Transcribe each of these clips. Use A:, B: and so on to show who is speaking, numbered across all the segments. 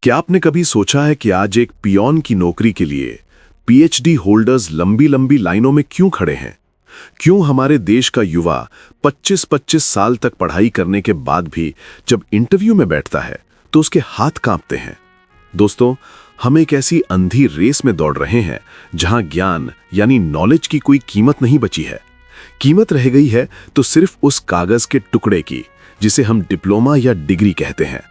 A: क्या आपने कभी सोचा है कि आज एक पियोन की नौकरी के लिए पीएचडी होल्डर्स लंबी लंबी लाइनों में क्यों खड़े हैं? क्यों हमारे देश का युवा 25-25 साल तक पढ़ाई करने के बाद भी जब इंटरव्यू में बैठता है तो उसके हाथ कांपते हैं? दोस्तों, हम एक ऐसी अंधी रेस में दौड़ रहे हैं जहां ज्ञान यानी नॉलेज की कोई कीमत नहीं बची है। कीमत रह गई है तो सिर्फ उस कागज के टुकड़े की जिसे हम डिप्लोमा या डिग्री कहते हैं।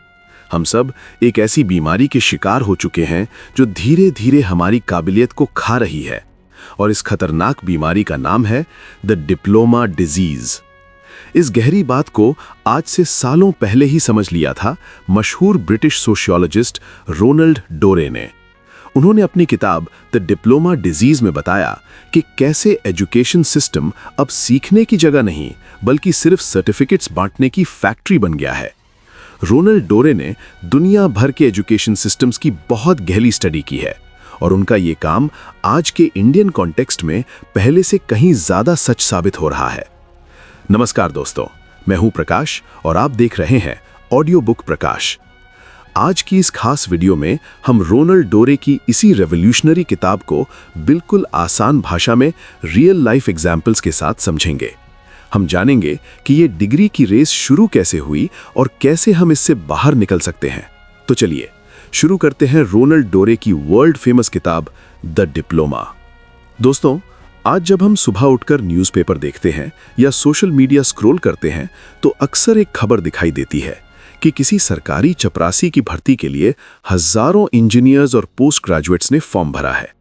A: हम सब एक ऐसी बीमारी के शिकार हो चुके हैं जो धीरे धीरे हमारी काबिलियत को खा रही है, और इस खतरनाक बीमारी का नाम है द डिप्लोमा डिजीज। इस गहरी बात को आज से सालों पहले ही समझ लिया था मशहूर ब्रिटिश सोशियोलॉजिस्ट रोनाल्ड डोरे ने। उन्होंने अपनी किताब द डिप्लोमा डिजीज में बताया कि कैसे एजुकेशन सिस्टम अब सीखने की जगह नहीं बल्कि सिर्फ सर्टिफिकेट्स बांटने की फैक्ट्री बन गया है। रोनाल्ड डोरे ने दुनिया भर के एजुकेशन सिस्टम्स की बहुत गहरी स्टडी की है, और उनका ये काम आज के इंडियन कॉन्टेक्स्ट में पहले से कहीं ज्यादा सच साबित हो रहा है। नमस्कार दोस्तों, मैं हूं प्रकाश और आप देख रहे हैं ऑडियो बुक प्रकाश। आज की इस खास वीडियो में हम रोनाल्ड डोरे की इसी रेवोल्यूशनरी किताब को बिल्कुल आसान भाषा में रियल लाइफ एग्जाम्पल्स के साथ समझेंगे। हम जानेंगे कि ये डिग्री की रेस शुरू कैसे हुई और कैसे हम इससे बाहर निकल सकते हैं। तो चलिए शुरू करते हैं रोनाल्ड डोरे की वर्ल्ड फेमस किताब द डिप्लोमा। दोस्तों, आज जब हम सुबह उठकर न्यूज़पेपर देखते हैं या सोशल मीडिया स्क्रॉल करते हैं तो अक्सर एक खबर दिखाई देती है कि किसी सरकारी चपरासी की भर्ती के लिए हजारों इंजीनियर्स और पोस्ट ग्रेजुएट्स ने फॉर्म भरा है।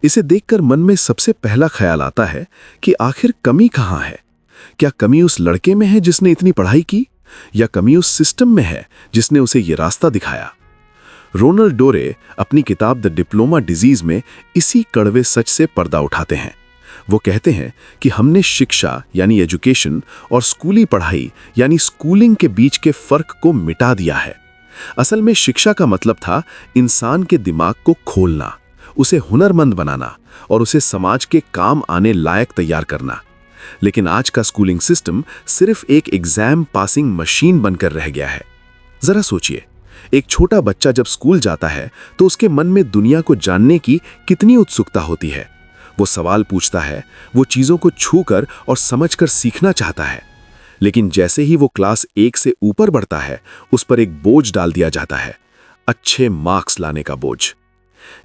A: इसे देखकर मन में सबसे पहला ख्याल आता है कि आखिर कमी कहाँ है? क्या कमी उस लड़के में है जिसने इतनी पढ़ाई की, या कमी उस सिस्टम में है जिसने उसे ये रास्ता दिखाया? रोनाल्ड डोरे अपनी किताब द डिप्लोमा डिजीज में इसी कड़वे सच से पर्दा उठाते हैं। वो कहते हैं कि हमने शिक्षा यानी एजुकेशन और स्कूली पढ़ाई यानी स्कूलिंग के बीच के फर्क को मिटा दिया है। असल में शिक्षा का मतलब था इंसान के दिमाग को खोलना, उसे हुनरमंद बनाना और उसे समाज के काम आने लायक तैयार करना। लेकिन आज का स्कूलिंग सिस्टम सिर्फ एक एग्जाम पासिंग मशीन बनकर रह गया है। जरा सोचिए, एक छोटा बच्चा जब स्कूल जाता है तो उसके मन में दुनिया को जानने की कितनी उत्सुकता होती है। वो सवाल पूछता है, वो चीजों को छूकर और समझकर सीखना चाहता है। लेकिन जैसे ही वो क्लास 1 से ऊपर बढ़ता है, उस पर एक बोझ डाल दिया जाता है, अच्छे मार्क्स लाने का बोझ।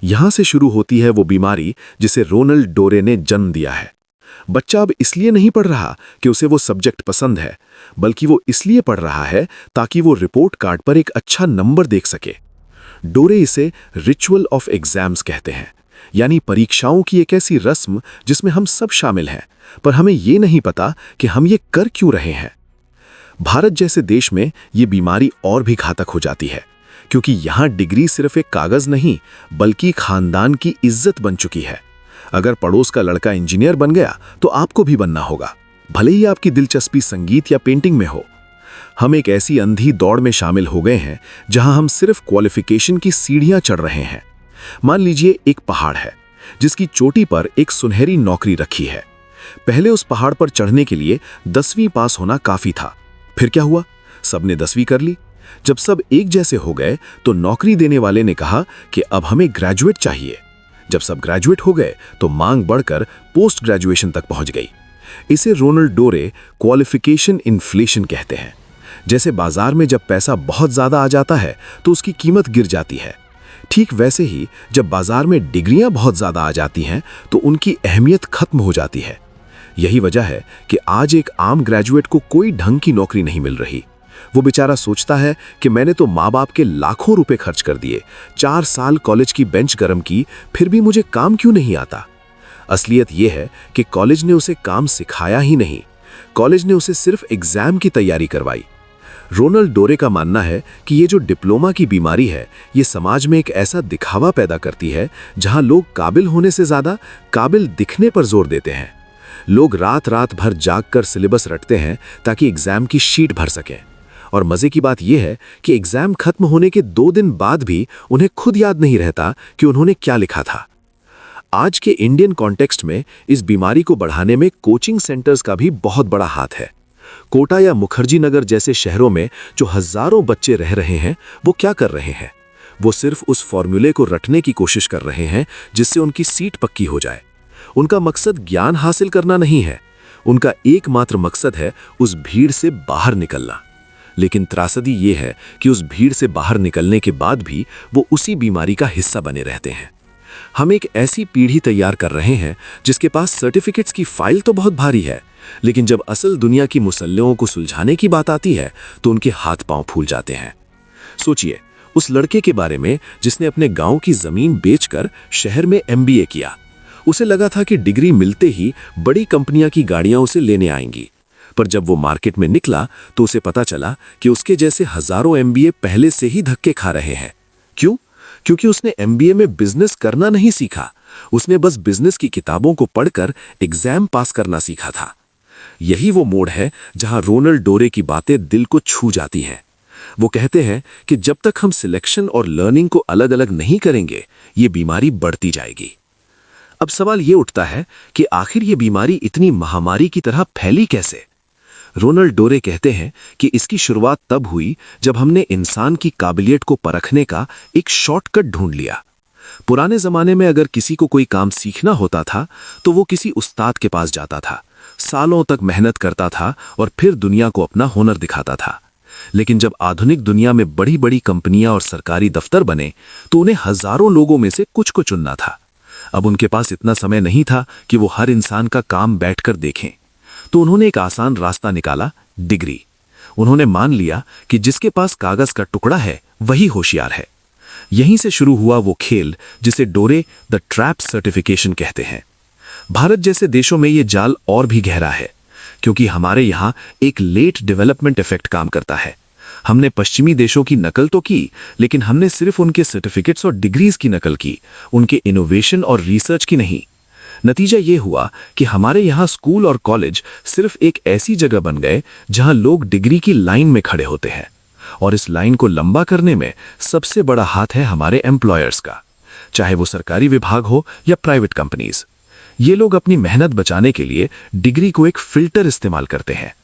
A: यहां से शुरू होती है वो बीमारी जिसे रोनाल्ड डोरे ने जन्म दिया है। बच्चा अब इसलिए नहीं पढ़ रहा कि उसे वो सब्जेक्ट पसंद है, बल्कि वो इसलिए पढ़ रहा है ताकि वो रिपोर्ट कार्ड पर एक अच्छा नंबर देख सके। डोरे इसे रिचुअल ऑफ एग्जाम्स कहते हैं, यानी परीक्षाओं की एक ऐसी रस्म जिसमें हम सब शामिल हैं, पर हमें ये नहीं पता कि हम ये कर क्यों रहे हैं। भारत जैसे देश में ये बीमारी और भी घातक हो जाती है, क्योंकि यहाँ डिग्री सिर्फ एक कागज नहीं बल्कि खानदान की इज्जत बन चुकी है। अगर पड़ोस का लड़का इंजीनियर बन गया तो आपको भी बनना होगा, भले ही आपकी दिलचस्पी संगीत या पेंटिंग में हो। हम एक ऐसी अंधी दौड़ में शामिल हो गए हैं जहां हम सिर्फ क्वालिफिकेशन की सीढ़ियां चढ़ रहे हैं। मान लीजिए एक पहाड़ है जिसकी चोटी पर एक सुनहरी नौकरी रखी है। पहले उस पहाड़ पर चढ़ने के लिए 10वीं पास होना काफी था। फिर क्या हुआ? सबने 10वीं कर ली। जब सब एक जैसे हो गए तो नौकरी देने वाले ने कहा कि अब हमें ग्रेजुएट चाहिए। जब सब ग्रेजुएट हो गए तो मांग बढ़कर पोस्ट ग्रेजुएशन तक पहुंच गई। इसे रोनाल्ड डोरे क्वालिफिकेशन इन्फ्लेशन कहते हैं। जैसे बाजार में जब पैसा बहुत ज्यादा आ जाता है तो उसकी कीमत गिर जाती है, ठीक वैसे ही जब बाजार में डिग्रियां बहुत ज्यादा आ जाती हैं तो उनकी अहमियत खत्म हो जाती है। यही वजह है कि आज एक आम ग्रेजुएट को कोई ढंग की नौकरी नहीं मिल रही। वो बेचारा सोचता है कि मैंने तो माँ बाप के लाखों रुपए खर्च कर दिए, 4 साल कॉलेज की बेंच गरम की, फिर भी मुझे काम क्यों नहीं आता? असलियत यह है कि कॉलेज ने उसे काम सिखाया ही नहीं, कॉलेज ने उसे सिर्फ एग्जाम की तैयारी करवाई। रोनाल्ड डोरे का मानना है कि ये जो डिप्लोमा की बीमारी है, ये समाज में एक ऐसा दिखावा पैदा करती है जहां लोग काबिल होने से ज्यादा काबिल दिखने पर जोर देते हैं। लोग रात रात भर जागकर सिलेबस रटते हैं ताकि एग्जाम की शीट भर सकें। और मजे की बात यह है कि एग्जाम खत्म होने के 2 दिन बाद भी उन्हें खुद याद नहीं रहता कि उन्होंने क्या लिखा था। आज के इंडियन कॉन्टेक्स्ट में इस बीमारी को बढ़ाने में कोचिंग सेंटर्स का भी बहुत बड़ा हाथ है। कोटा या मुखर्जी नगर जैसे शहरों में जो हजारों बच्चे रह रहे हैं, वो क्या कर रहे हैं? वो सिर्फ उस फॉर्मूले को रटने की कोशिश कर रहे हैं जिससे उनकी सीट पक्की हो जाए। उनका मकसद ज्ञान हासिल करना नहीं है, उनका एकमात्र मकसद है उस भीड़ से बाहर निकलना। लेकिन त्रासदी ये है कि उस भीड़ से बाहर निकलने के बाद भी वो उसी बीमारी का हिस्सा बने रहते हैं। हम एक ऐसी पीढ़ी तैयार कर रहे हैं जिसके पास सर्टिफिकेट्स की फाइल तो बहुत भारी है, लेकिन जब असल दुनिया की मुसल्लों को सुलझाने की बात आती है तो उनके हाथ पांव फूल जाते हैं। सोचिए उस लड़के के बारे में जिसने अपने गांव की जमीन बेचकर शहर में MBA किया। उसे लगा था कि डिग्री मिलते ही बड़ी कंपनियां की गाड़ियां उसे लेने आएंगी, पर जब वो मार्केट में निकला तो उसे पता चला कि उसके जैसे हजारों MBA पहले से ही धक्के खा रहे हैं। क्यों? क्योंकि उसने MBA में बिजनेस करना नहीं सीखा, उसने बस बिजनेस की किताबों को पढ़कर एग्जाम पास करना सीखा था। यही वो मोड़ है जहां रोनाल्ड डोरे की बातें दिल को छू जाती हैं। वो कहते हैं कि जब तक हम सिलेक्शन और लर्निंग को अलग अलग नहीं करेंगे, ये बीमारी बढ़ती जाएगी। अब सवाल ये उठता है कि आखिर ये बीमारी इतनी महामारी की तरह फैली कैसे? रोनाल्ड डोरे कहते हैं कि इसकी शुरुआत तब हुई जब हमने इंसान की काबिलियत को परखने का एक शॉर्टकट ढूंढ लिया। पुराने जमाने में अगर किसी को कोई काम सीखना होता था तो वो किसी उस्ताद के पास जाता था, सालों तक मेहनत करता था और फिर दुनिया को अपना हुनर दिखाता था। लेकिन जब आधुनिक दुनिया में बड़ी बड़ी कंपनियां और सरकारी दफ्तर बने तो उन्हें हजारों लोगों में से कुछ को चुनना था। अब उनके पास इतना समय नहीं था कि वो हर इंसान का काम बैठकर देखें, तो उन्होंने एक आसान रास्ता निकाला, डिग्री। उन्होंने मान लिया कि जिसके पास कागज का टुकड़ा है वही होशियार है। यहीं से शुरू हुआ वो खेल जिसे डोरे द ट्रैप सर्टिफिकेशन कहते हैं। भारत जैसे देशों में ये जाल और भी गहरा है, क्योंकि हमारे यहाँ एक लेट डेवलपमेंट इफेक्ट काम करता है। हमने पश्चिमी देशों की नकल तो की, लेकिन हमने सिर्फ उनके सर्टिफिकेट्स और डिग्रीज की नकल की, उनके इनोवेशन और रिसर्च की नहीं। नतीजा ये हुआ कि हमारे यहाँ स्कूल और कॉलेज सिर्फ एक ऐसी जगह बन गए जहाँ लोग डिग्री की लाइन में खड़े होते हैं, और इस लाइन को लंबा करने में सबसे बड़ा हाथ है हमारे एम्प्लॉयर्स का, चाहे वो सरकारी विभाग हो या प्राइवेट कंपनीज। ये लोग अपनी मेहनत बचाने के लिए डिग्री को एक फिल्टर इस्तेमाल करते हैं।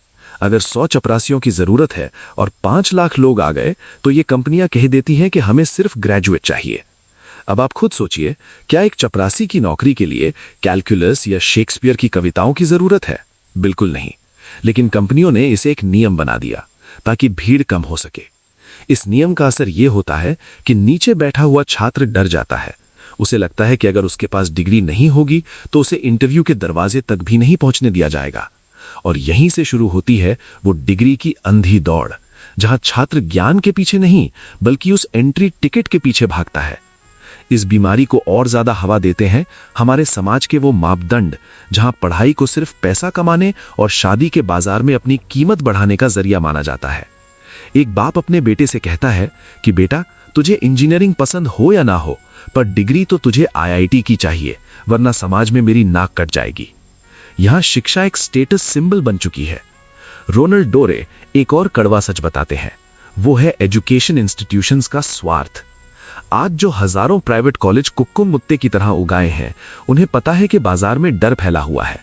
A: अगर 100 चपरासियों की जरूरत है और 5 लाख लोग आ गए तो ये कंपनियां कह देती हैं कि हमें सिर्फ ग्रेजुएट चाहिए। अब आप खुद सोचिए, क्या एक चपरासी की नौकरी के लिए कैलकुलस या शेक्सपियर की कविताओं की जरूरत है? बिल्कुल नहीं। लेकिन कंपनियों ने इसे एक नियम बना दिया ताकि भीड़ कम हो सके। इस नियम का असर यह होता है कि नीचे बैठा हुआ छात्र डर जाता है। उसे लगता है कि अगर उसके पास डिग्री नहीं होगी तो उसे इंटरव्यू के दरवाजे तक भी नहीं पहुंचने दिया जाएगा। और यहीं से शुरू होती है वो डिग्री की अंधी दौड़, जहां छात्र ज्ञान के पीछे नहीं बल्कि उस एंट्री टिकट के पीछे भागता है। इस बीमारी को और ज्यादा हवा देते हैं हमारे समाज के वो मापदंड जहां पढ़ाई को सिर्फ पैसा कमाने और शादी के बाजार में अपनी कीमत बढ़ाने का जरिया माना जाता है। एक बाप अपने बेटे से कहता है कि बेटा, तुझे इंजीनियरिंग पसंद हो या ना हो, पर डिग्री तो तुझे IIT की चाहिए, वरना समाज में मेरी नाक कट जाएगी। यहां शिक्षा एक स्टेटस सिंबल बन चुकी है। रोनाल्ड डोरे एक और कड़वा सच बताते हैं, वो है एजुकेशन इंस्टीट्यूशंस का स्वार्थ। आज जो हजारों प्राइवेट कॉलेज कुक्कुम मुत्ते की तरह उगाए हैं, उन्हें पता है कि बाजार में डर फैला हुआ है।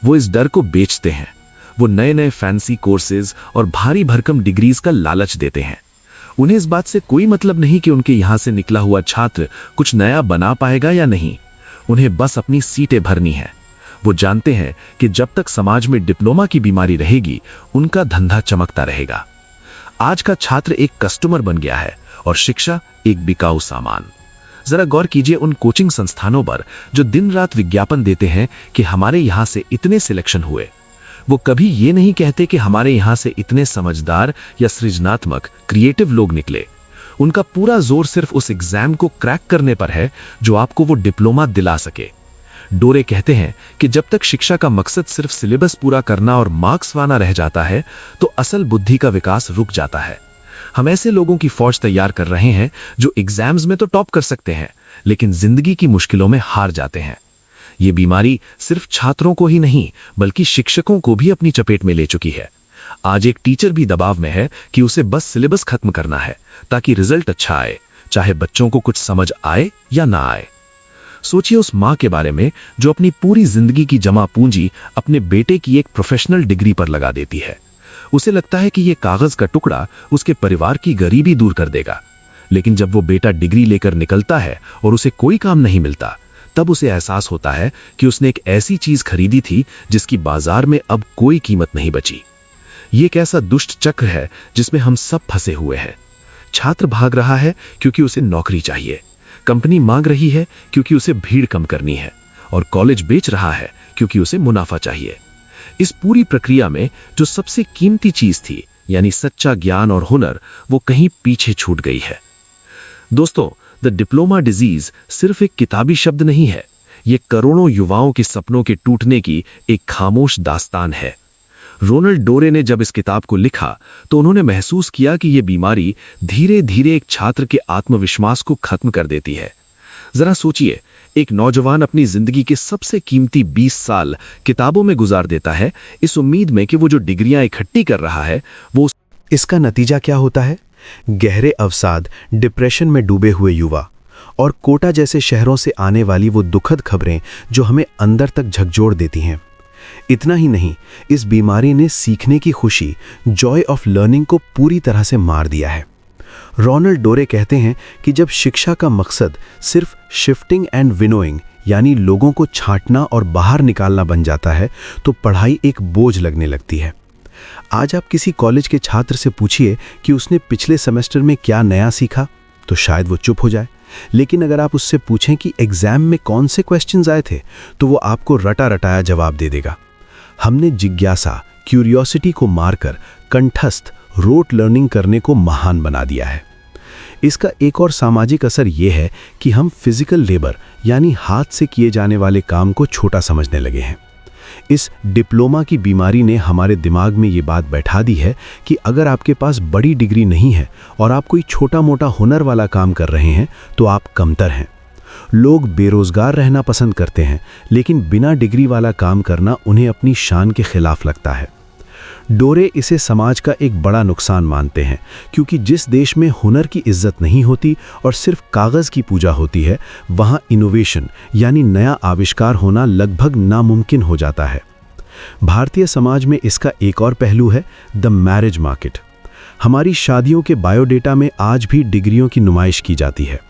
A: वो इस डर को बेचते हैं। वो नए नए फैंसी कोर्सेज और भारी भरकम डिग्रीज का लालच देते हैं। उन्हें इस बात से कोई मतलब नहीं कि उनके यहां से निकला हुआ छात्र कुछ नया बना पाएगा या नहीं। उन्हें बस अपनी सीटें भरनी है। वो जानते हैं कि जब तक समाज में डिप्लोमा की बीमारी रहेगी, उनका धंधा चमकता रहेगा। आज का छात्र एक कस्टमर बन गया है और शिक्षा एक बिकाऊ सामान। जरा गौर कीजिए उन कोचिंग संस्थानों पर जो दिन रात विज्ञापन देते हैं कि हमारे यहां से इतने सिलेक्शन हुए। वो कभी ये नहीं कहते कि हमारे यहां से इतने समझदार या सृजनात्मक क्रिएटिव लोग निकले। उनका पूरा जोर सिर्फ उस एग्जाम को क्रैक करने पर है जो आपको वो डिप्लोमा दिला सके। डोरे कहते हैं कि जब तक शिक्षा का मकसद सिर्फ सिलेबस पूरा करना और मार्क्स पाना रह जाता है तो असल बुद्धि का विकास रुक जाता है। हम ऐसे लोगों की फौज तैयार कर रहे हैं जो एग्जाम्स में तो टॉप कर सकते हैं, लेकिन जिंदगी की मुश्किलों में हार जाते हैं। ये बीमारी सिर्फ छात्रों को ही नहीं बल्कि शिक्षकों को भी अपनी चपेट में ले चुकी है। आज एक टीचर भी दबाव में है कि उसे बस सिलेबस खत्म करना है ताकि रिजल्ट अच्छा आए, चाहे बच्चों को कुछ समझ आए या ना आए। सोचिए उस मां के बारे में जो अपनी पूरी जिंदगी की जमा पूंजी अपने बेटे की एक प्रोफेशनल डिग्री पर लगा देती है। उसे लगता है कि यह कागज का टुकड़ा उसके परिवार की गरीबी दूर कर देगा,
B: लेकिन जब वो बेटा डिग्री लेकर निकलता है और उसे कोई काम नहीं मिलता, तब उसे एहसास होता है कि उसने एक ऐसी चीज खरीदी थी जिसकी बाजार में अब कोई कीमत नहीं बची। ये एक ऐसा दुष्ट चक्र है जिसमें हम सब फंसे हुए हैं। छात्र भाग रहा है क्योंकि उसे नौकरी चाहिए, कंपनी मांग रही है क्योंकि उसे भीड़ कम करनी है, और कॉलेज बेच रहा है क्योंकि उसे मुनाफा चाहिए। इस पूरी प्रक्रिया में जो सबसे कीमती चीज थी, यानी सच्चा ज्ञान और हुनर, वो कहीं पीछे छूट गई है। दोस्तों, द डिप्लोमा डिजीज सिर्फ एक किताबी शब्द नहीं है, ये करोड़ों युवाओं के सपनों के टूटने की एक खामोश दास्तान है। रोनाल्ड डोरे ने जब इस किताब को लिखा तो उन्होंने महसूस किया कि यह बीमारी धीरे धीरे एक छात्र के आत्मविश्वास को खत्म कर देती है। जरा सोचिए, एक नौजवान अपनी जिंदगी के सबसे कीमती 20 साल किताबों में गुजार देता है, इस उम्मीद में कि वो जो डिग्रियां इकट्ठी कर रहा है वो।
C: इसका नतीजा क्या होता है? गहरे अवसाद, डिप्रेशन में डूबे हुए युवा और कोटा जैसे शहरों से आने वाली वो दुखद खबरें जो हमें अंदर तक झकझोर देती हैं। इतना ही नहीं, इस बीमारी ने सीखने की खुशी, जॉय ऑफ लर्निंग को पूरी तरह से मार दिया है। रोनाल्ड डोरे कहते हैं कि जब शिक्षा का मकसद सिर्फ शिफ्टिंग एंड विनोइंग, यानी लोगों को छांटना और बाहर निकालना बन जाता है, तो पढ़ाई एक बोझ लगने लगती है। आज आप किसी कॉलेज के छात्र से पूछिए कि उसने पिछले सेमेस्टर में क्या नया सीखा, तो शायद वो चुप हो जाए। लेकिन अगर आप उससे पूछें कि एग्जाम में कौन से क्वेश्चंस आए थे, तो वो आपको रटा रटाया जवाब दे देगा। हमने जिज्ञासा, क्यूरियोसिटी को मारकर कंठस्थ रोट लर्निंग करने को महान बना दिया है। इसका एक और सामाजिक असर यह है कि हम फिजिकल लेबर, यानी हाथ से किए जाने वाले काम को छोटा समझने लगे हैं। इस डिप्लोमा की बीमारी ने हमारे दिमाग में ये बात बैठा दी है कि अगर आपके पास बड़ी डिग्री नहीं है और आप कोई छोटा मोटा हुनर वाला काम कर रहे हैं, तो आप कमतर हैं। लोग बेरोजगार रहना पसंद करते हैं, लेकिन बिना डिग्री वाला काम करना उन्हें अपनी शान के खिलाफ लगता है। डोरे इसे समाज का एक बड़ा नुकसान मानते हैं, क्योंकि जिस देश में हुनर की इज्जत नहीं होती और सिर्फ कागज़ की पूजा होती है, वहाँ इनोवेशन यानी नया आविष्कार होना लगभग नामुमकिन हो जाता है। भारतीय समाज में इसका एक और पहलू है, द मैरिज मार्केट। हमारी शादियों के बायोडेटा में आज भी डिग्रियों की नुमाइश की जाती है।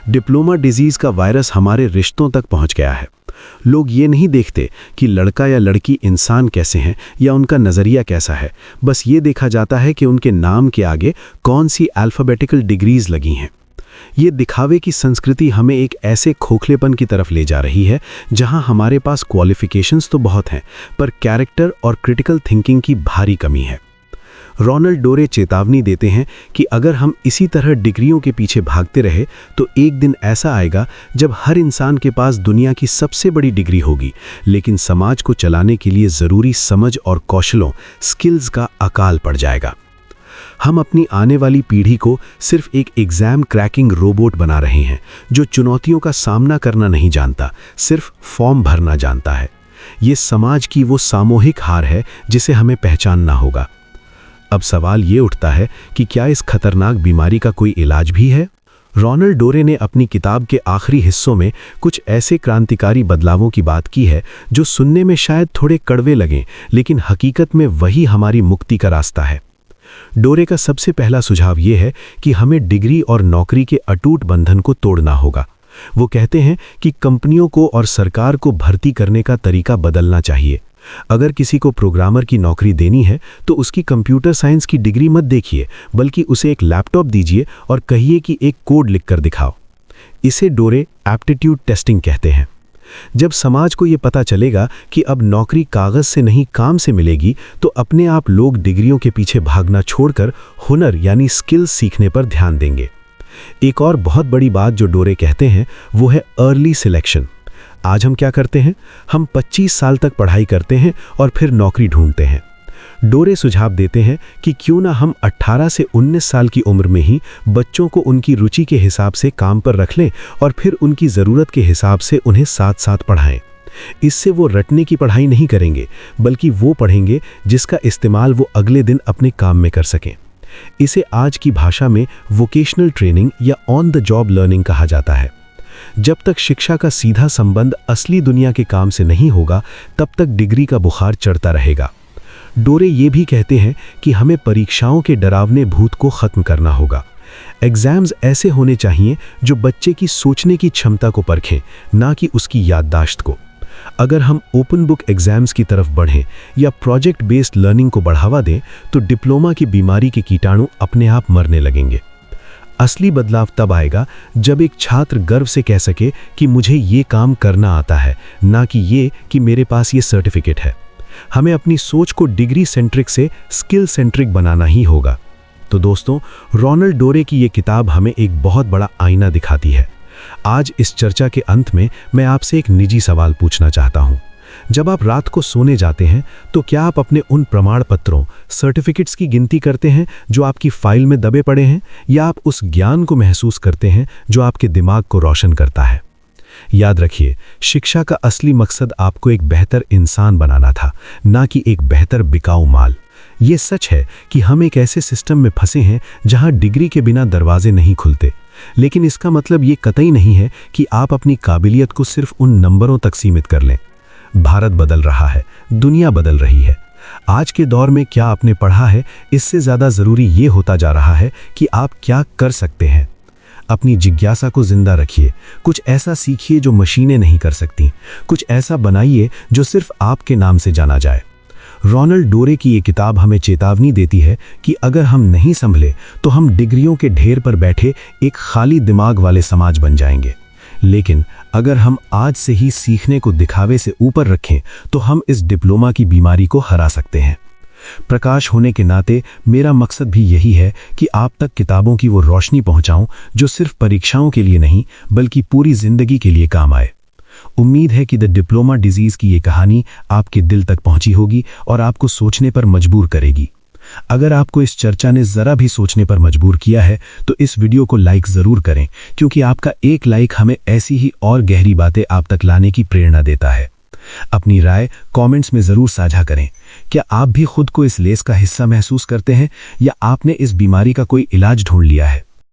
C: डिप्लोमा डिजीज़ का वायरस हमारे रिश्तों तक पहुंच गया है। लोग ये नहीं देखते कि लड़का या लड़की इंसान कैसे हैं या उनका नज़रिया कैसा है, बस ये देखा जाता है कि उनके नाम के आगे कौन सी अल्फ़ाबेटिकल डिग्रीज लगी हैं। ये दिखावे की संस्कृति हमें एक ऐसे खोखलेपन की तरफ ले जा रही है जहां हमारे पास क्वालिफ़िकेशंस तो बहुत हैं, पर कैरेक्टर और क्रिटिकल थिंकिंग की भारी कमी है। रोनाल्ड डोरे चेतावनी देते हैं कि अगर हम इसी तरह डिग्रियों के पीछे भागते रहे तो एक दिन ऐसा आएगा जब हर इंसान के पास दुनिया की सबसे बड़ी डिग्री होगी, लेकिन समाज को चलाने के लिए ज़रूरी समझ और कौशलों, स्किल्स का अकाल पड़ जाएगा। हम अपनी आने वाली पीढ़ी को सिर्फ एक एग्ज़ाम क्रैकिंग रोबोट बना रहे हैं जो चुनौतियों का सामना करना नहीं जानता, सिर्फ फॉर्म भरना जानता है। ये समाज की वो सामूहिक हार है जिसे हमें पहचानना होगा। अब सवाल ये उठता है कि क्या इस खतरनाक बीमारी का कोई इलाज भी है? रोनाल्ड डोरे ने अपनी किताब के आखिरी हिस्सों में कुछ ऐसे क्रांतिकारी बदलावों की बात की है जो सुनने में शायद थोड़े कड़वे लगें, लेकिन हकीकत में वही हमारी मुक्ति का रास्ता है। डोरे का सबसे पहला सुझाव ये है कि हमें डिग्री और नौकरी के अटूट बंधन को तोड़ना होगा। वो कहते हैं कि कंपनियों को और सरकार को भर्ती करने का तरीका बदलना चाहिए। अगर किसी को प्रोग्रामर की नौकरी देनी है तो उसकी कंप्यूटर साइंस की डिग्री मत देखिए, बल्कि उसे एक लैपटॉप दीजिए और कहिए कि एक कोड लिखकर दिखाओ। इसे डोरे एप्टीट्यूड टेस्टिंग कहते हैं। जब समाज को ये पता चलेगा कि अब नौकरी कागज़ से नहीं काम से मिलेगी, तो अपने आप लोग डिग्रियों के पीछे भागना छोड़कर हुनर यानी स्किल्स सीखने पर ध्यान देंगे। एक और बहुत बड़ी बात जो डोरे कहते हैं वो है अर्ली सिलेक्शन। आज हम क्या करते हैं? हम 25 साल तक पढ़ाई करते हैं और फिर नौकरी ढूंढते हैं। डोरे सुझाव देते हैं कि क्यों ना हम 18 से 19 साल की उम्र में ही बच्चों को उनकी रुचि के हिसाब से काम पर रख लें और फिर उनकी ज़रूरत के हिसाब से उन्हें साथ साथ पढ़ाएं। इससे वो रटने की पढ़ाई नहीं करेंगे, बल्कि वो पढ़ेंगे जिसका इस्तेमाल वो अगले दिन अपने काम में कर सकें। इसे आज की भाषा में वोकेशनल ट्रेनिंग या ऑन द जॉब लर्निंग कहा जाता है। जब तक शिक्षा का सीधा संबंध असली दुनिया के काम से नहीं होगा, तब तक डिग्री का बुखार चढ़ता रहेगा। डोरे ये भी कहते हैं कि हमें परीक्षाओं के डरावने भूत को खत्म करना होगा। एग्जाम्स ऐसे होने चाहिए जो बच्चे की सोचने की क्षमता को परखें, ना कि उसकी याददाश्त को। अगर हम ओपन बुक एग्जाम्स की तरफ बढ़ें या प्रोजेक्ट बेस्ड लर्निंग को बढ़ावा दें तो डिप्लोमा की बीमारी के कीटाणु अपने आप मरने लगेंगे। असली बदलाव तब आएगा जब एक छात्र गर्व से कह सके कि मुझे ये काम करना आता है, ना कि ये कि मेरे पास ये सर्टिफिकेट है। हमें अपनी सोच को डिग्री सेंट्रिक से स्किल सेंट्रिक बनाना ही होगा। तो दोस्तों, रोनाल्ड डोरे की ये किताब हमें एक बहुत बड़ा आईना दिखाती है। आज इस चर्चा के अंत में मैं आपसे एक निजी सवाल पूछना चाहता हूं। जब आप रात को सोने जाते हैं तो क्या आप अपने उन प्रमाण पत्रों, सर्टिफिकेट्स की गिनती करते हैं जो आपकी फाइल में दबे पड़े हैं, या आप उस ज्ञान को महसूस करते हैं जो आपके दिमाग को रोशन करता है? याद रखिए, शिक्षा का असली मकसद आपको एक बेहतर इंसान बनाना था, ना कि एक बेहतर बिकाऊ माल। ये सच है कि हम एक ऐसे सिस्टम में फंसे हैं जहां डिग्री के बिना दरवाजे नहीं खुलते, लेकिन इसका मतलब ये कतई नहीं है कि आप अपनी काबिलियत को सिर्फ उन नंबरों तक सीमित कर लें। भारत बदल रहा है, दुनिया बदल रही है। आज के दौर में क्या आपने पढ़ा है, इससे ज़्यादा ज़रूरी ये होता जा रहा है कि आप क्या कर सकते हैं। अपनी जिज्ञासा को जिंदा रखिए, कुछ ऐसा सीखिए जो मशीनें नहीं कर सकती, कुछ ऐसा बनाइए जो सिर्फ आपके नाम से जाना जाए। रोनाल्ड डोरे की ये किताब हमें चेतावनी देती है कि अगर हम नहीं संभले तो हम डिग्रियों के ढेर पर बैठे एक खाली दिमाग वाले समाज बन जाएंगे। लेकिन अगर हम आज से ही सीखने को दिखावे से ऊपर रखें तो हम इस डिप्लोमा की बीमारी को हरा सकते हैं। प्रकाश होने के नाते मेरा मकसद भी यही है कि आप तक किताबों की वो रोशनी पहुंचाऊं जो सिर्फ परीक्षाओं के लिए नहीं बल्कि पूरी जिंदगी के लिए काम आए। उम्मीद है कि द डिप्लोमा डिजीज की ये कहानी आपके दिल तक पहुंची होगी और आपको सोचने पर मजबूर करेगी। अगर आपको इस चर्चा ने जरा भी सोचने पर मजबूर किया है तो इस वीडियो को लाइक जरूर करें, क्योंकि आपका एक लाइक हमें ऐसी ही और गहरी बातें आप तक लाने की प्रेरणा देता है। अपनी राय कमेंट्स में जरूर साझा करें। क्या आप भी खुद को इस लेस का हिस्सा महसूस करते हैं, या आपने इस बीमारी का कोई इलाज ढूंढ लिया है?